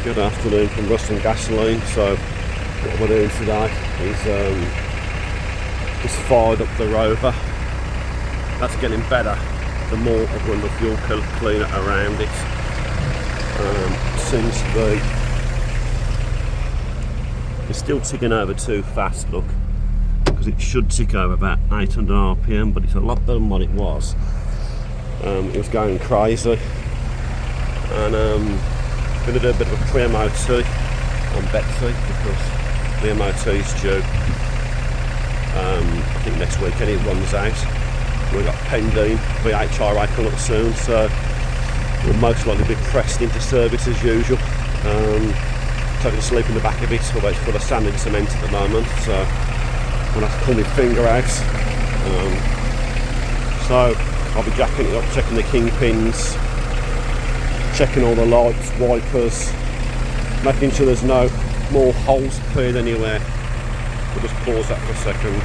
Good afternoon from Rust and Gasoline. So what we're doing today is just fired up the Rover. That's getting better the more I run the fuel cleaner around it. Seems to be, it's still ticking over too fast, look, because it should tick over about 800 RPM, but it's a lot better than what it was. It was going crazy, and I'm going to do a bit of a pre-MOT on Betsy because the MOT is due. I think next week, and it runs out. We've got pending VHRA coming up soon, so we'll most likely be pressed into service as usual. Taking a sleep in the back of it, although it's full of sand and cement at the moment, so I'm going to have to pull my finger out. So I'll be jacking it up, checking the kingpins, checking all the lights, wipers, making sure there's no more holes appeared anywhere. We'll just pause that for a second.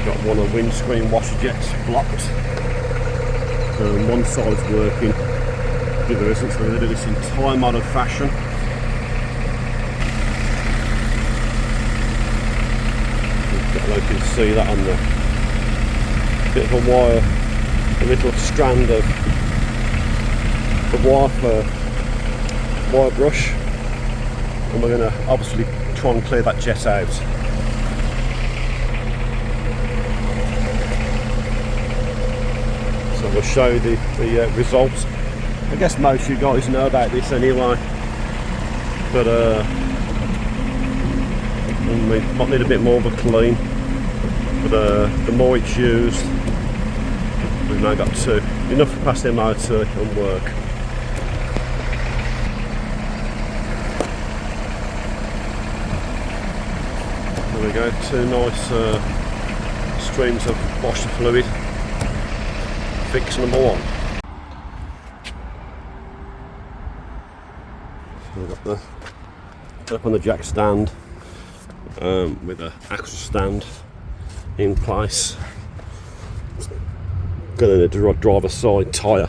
Got one of the windscreen washer jets blocked. One side's working, the other isn't, so we're going to do this in time-honoured fashion. I don't know if you can see that on the bit of a wire, a little strand of the wire brush, and we're going to obviously try and clear that jet out. So we'll show you the results. I guess most of you guys know about this anyway, but we might need a bit more of a clean, but the more it's used, we've now got enough to pass the MOT and work. There we go, two nice streams of washer fluid. Fix number one. So we've got the up on the jack stand with the axle stand in place. Going to driver's side tyre.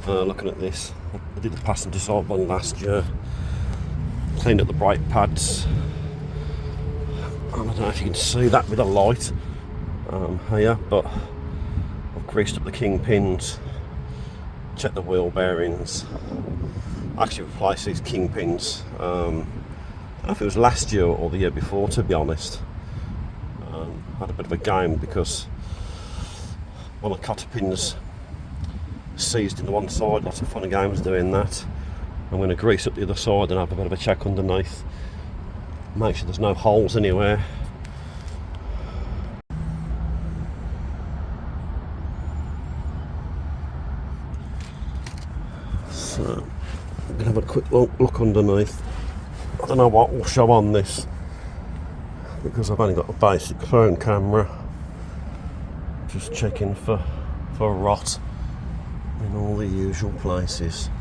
Looking at this, I did the passenger side one last year. Cleaned up the brake pads. I don't know if you can see that with a light here, but I've greased up the kingpins, checked the wheel bearings. I actually replaced these kingpins. I don't know if it was last year or the year before, to be honest. I had a bit of a game because one of the cotter pins seized in the one side. Lots of fun and games doing that. I'm going to grease up the other side and have a bit of a check underneath. Make sure there's no holes anywhere. So I'm going to have a quick look underneath. I don't know what will show on this because I've only got a basic phone camera. Just checking for rot in all the usual places.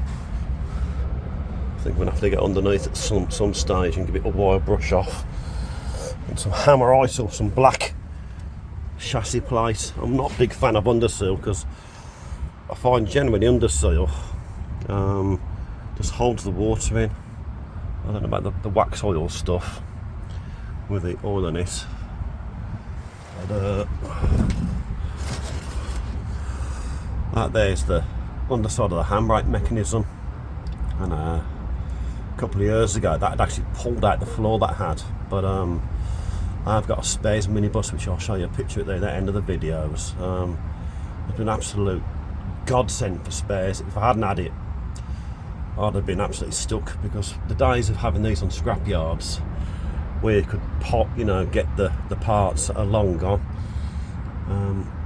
I think we're going to have to get underneath at some stage and give it a wire brush off. And some hammer ice or some black chassis plate. I'm not a big fan of underseal because I find generally underseal just holds the water in. I don't know about the wax oil stuff with the oil in it. But, there's the underside of the handbrake mechanism, and a couple of years ago that had actually pulled out the floor that had, but I've got a spares minibus which I'll show you a picture at the end of the videos. It's been an absolute godsend for spares. If I hadn't had it, I'd have been absolutely stuck, because the days of having these on scrap yards where you could pop, get the parts are long gone,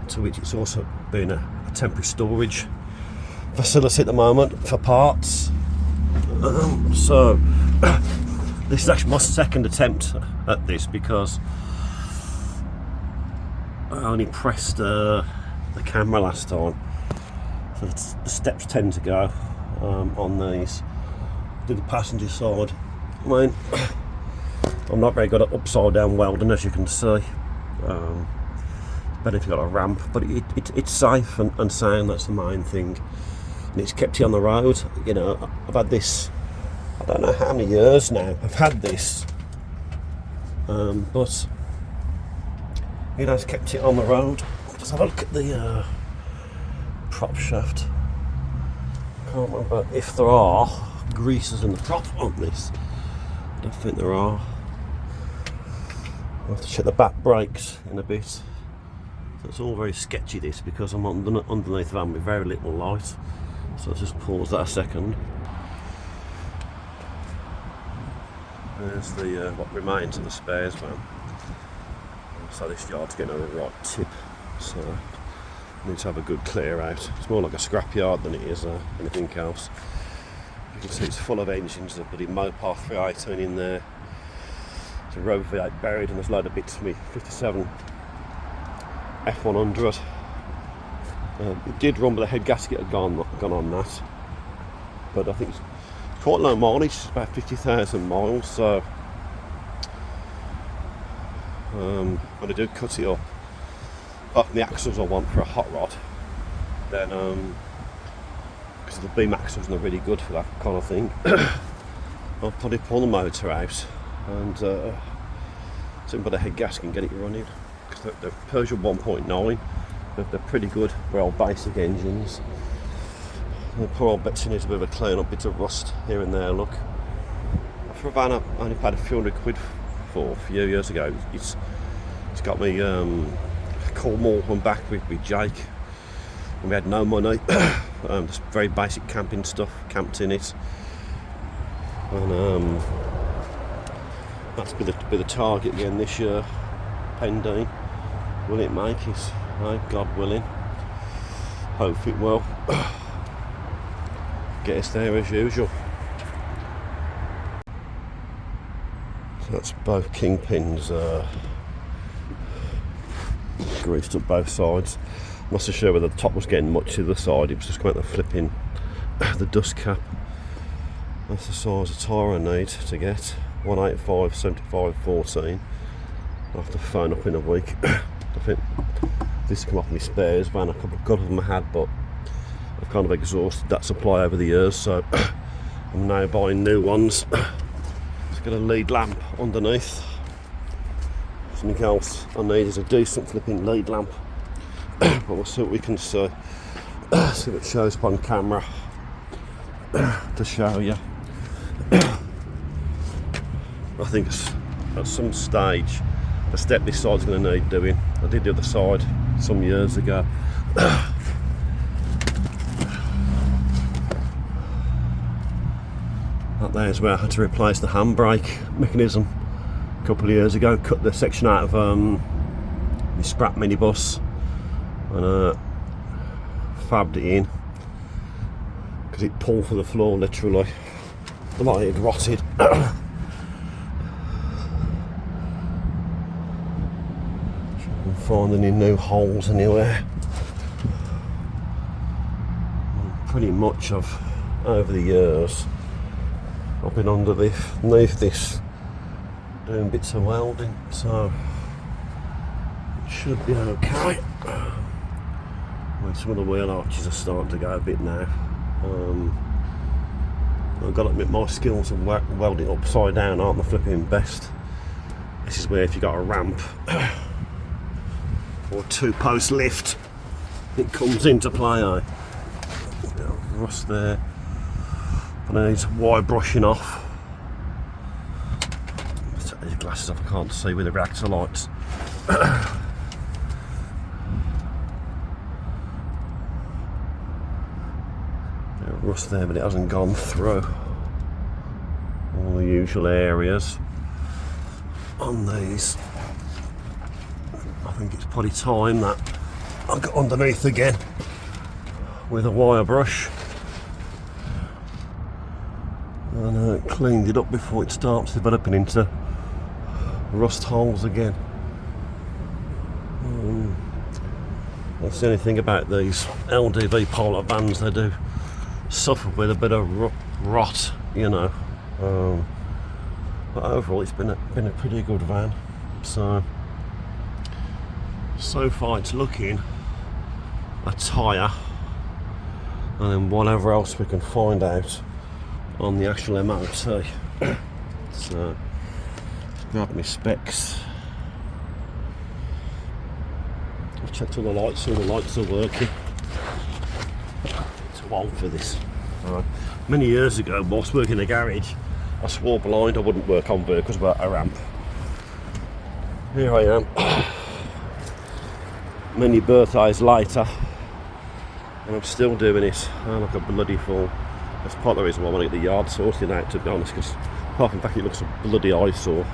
to which it's also been a temporary storage facility at the moment for parts. So this is actually my second attempt at this, because I only pressed the camera last time, so the steps tend to go on these. Do the passenger side. I mean, I'm not very good at upside down welding, as you can see. Better if you've got a ramp, but it's safe and sound. That's the main thing, and it's kept you on the road. I've had this I don't know how many years now I've had this, but it has kept it on the road. Let's have a look at the prop shaft. I can't remember if there are greases in the prop on this. I don't think there are. I'll have to check the back brakes in a bit. So it's all very sketchy this, because I'm underneath the van with very little light. So I'll just pause that a second. There's the what remains of the spares van. So this yard's getting on the right tip. So I need to have a good clear out. It's more like a scrap yard than it is anything else. You can see it's full of engines. There's a bloody Mopar 318 in there. There's a Rover V8 buried, and there's a load of bits for me 57 F100. It did run, but the head gasket had gone on that. But I think it's quite low mileage, it's about 50,000 miles. So when I do cut it up the axles I want for a hot rod, then because the beam axles are really good for that kind of thing, I'll probably pull the motor out and put a head gasket and get it running. Because the Peugeot 1.9, they're pretty good, well basic engines. The poor old Betsy needs a bit of a clean up, bits of rust here and there. Look, for a van I only paid a few £100 for a few years ago. It's got me Cornwall and back with Jake, and we had no money. Just very basic camping stuff, camped in it, and that's be the target again this year. Pending, will it make it? God willing, hope it will. Get us there as usual. So that's both kingpins greased up both sides. Not so sure whether the top was getting much to the side. It was just going to flipping the dust cap. That's the size of tyre I need to get. 185 75 14. I'll have to phone up in a week. I think this come off my spares van. A couple of them I had, but I've kind of exhausted that supply over the years, so I'm now buying new ones. It's got a lead lamp underneath. Something else I need is a decent flipping lead lamp, but we'll see what we can see. See what it shows up on camera to show you. I think at some stage the step this side's going to need doing. I did the other side some years ago. That there's where I had to replace the handbrake mechanism a couple of years ago. Cut the section out of my scrap minibus and fabbed it in, because it pulled for the floor literally, like it had rotted. Find any new holes anywhere. Pretty much over the years I've been underneath this doing bits of welding, so it should be okay. Well, some of the wheel arches are starting to go a bit now. I've got to admit, my skills of welding upside down aren't the flipping best. This is where if you got a ramp or a 2-post lift, it comes into play. Rust there, but I need wire brushing off. Let's take these glasses off, I can't see with the reactor lights. Rust there, but it hasn't gone through all the usual areas on these. I think it's probably time that I got underneath again with a wire brush and cleaned it up before it starts developing into rust holes again. That's the only thing about these LDV Pilot vans, they do suffer with a bit of rot, you know. But overall it's been a pretty good van. So far it's looking a tyre, and then whatever else we can find out on the actual MOT. So grab my specs. I've checked all the lights are working. Too old for this. Many years ago, whilst working in a garage, I swore blind I wouldn't work on vehicles without a ramp. Here I am, many birthdays later, and I'm still doing it. I'm like a bloody fool. That's part of the reason why I want to get the yard sorted out, to be honest, because apart from the fact it looks a bloody eyesore,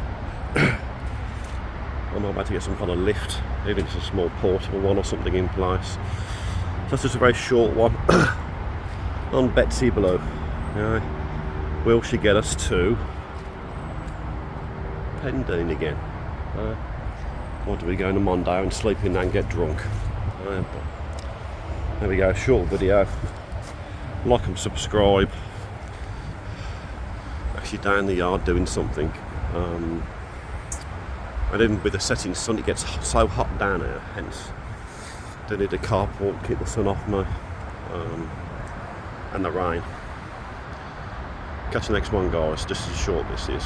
I'm about to get some kind of lift, even if it's a small portable one or something in place. So that's just a very short one on Betsy Blue. Will she get us to Pendine again? Or do we go on a Monday and sleep in and get drunk? There we go, short video. Like and subscribe. Actually down the yard doing something. And even with the setting sun, it gets so hot down here, hence don't need a carport to keep the sun off me, and the rain. Catch the next one, guys. Just as short this is.